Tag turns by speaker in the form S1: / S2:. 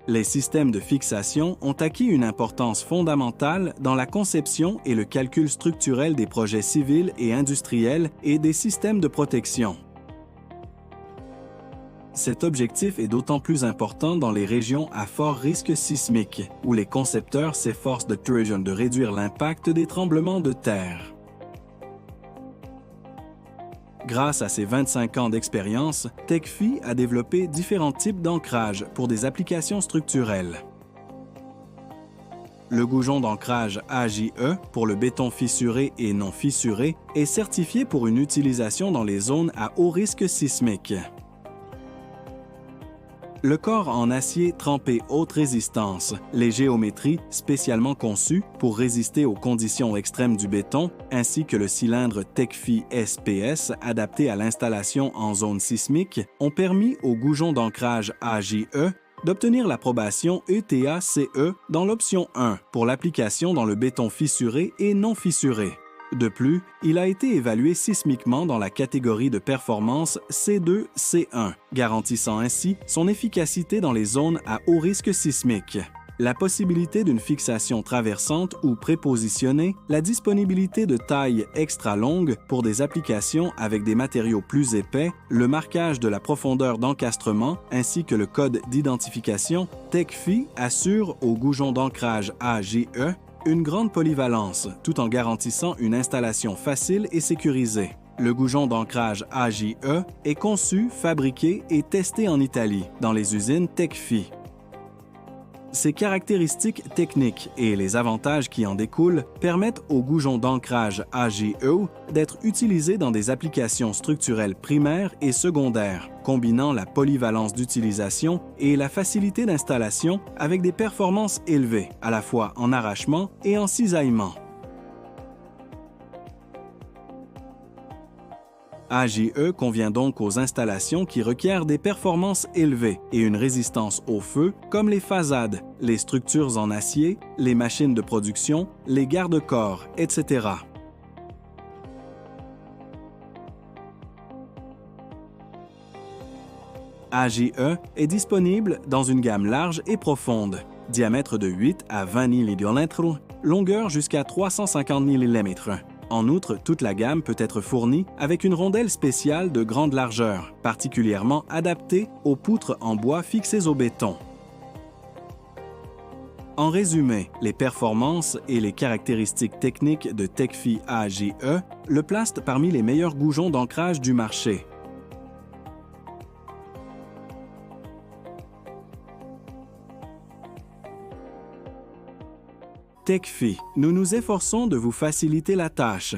S1: Les systèmes de fixation ont acquis une importance fondamentale dans la conception et le calcul structurel des projets civils et industriels et des systèmes de protection. Cet objectif est d'autant plus important dans les régions à fort risque sismique, où les concepteurs s'efforcent de réduire l'impact des tremblements de terre. Grâce à ses 25 ans d'expérience, Techfi a développé différents types d'ancrage pour des applications structurelles. Le goujon d'ancrage AJE pour le béton fissuré et non fissuré est certifié pour une utilisation dans les zones à haut risque sismique. Le corps en acier trempé haute résistance, les géométries spécialement conçues pour résister aux conditions extrêmes du béton, ainsi que le cylindre Techfi SPS adapté à l'installation en zone sismique, ont permis au goujon d'ancrage AJE d'obtenir l'approbation ETA-CE dans l'option 1 pour l'application dans le béton fissuré et non fissuré. De plus, il a été évalué sismiquement dans la catégorie de performance C2-C1, garantissant ainsi son efficacité dans les zones à haut risque sismique. La possibilité d'une fixation traversante ou prépositionnée, la disponibilité de tailles extra longues pour des applications avec des matériaux plus épais, le marquage de la profondeur d'encastrement ainsi que le code d'identification, Techfi assure au goujon d'ancrage AJE une grande polyvalence, tout en garantissant une installation facile et sécurisée. Le goujon d'ancrage AJE est conçu, fabriqué et testé en Italie, dans les usines Techfi. Ses caractéristiques techniques et les avantages qui en découlent permettent au goujon d'ancrage AJE d'être utilisé dans des applications structurelles primaires et secondaires, combinant la polyvalence d'utilisation et la facilité d'installation avec des performances élevées, à la fois en arrachement et en cisaillement. AJE convient donc aux installations qui requièrent des performances élevées et une résistance au feu, comme les fasades, les structures en acier, les machines de production, les garde-corps, etc. AJE est disponible dans une gamme large et profonde, diamètre de 8 à 20 mm, longueur jusqu'à 350 mm. En outre, toute la gamme peut être fournie avec une rondelle spéciale de grande largeur, particulièrement adaptée aux poutres en bois fixées au béton. En résumé, les performances et les caractéristiques techniques de Techfi AJE le placent parmi les meilleurs goujons d'ancrage du marché. Techfi, nous nous efforçons de vous faciliter la tâche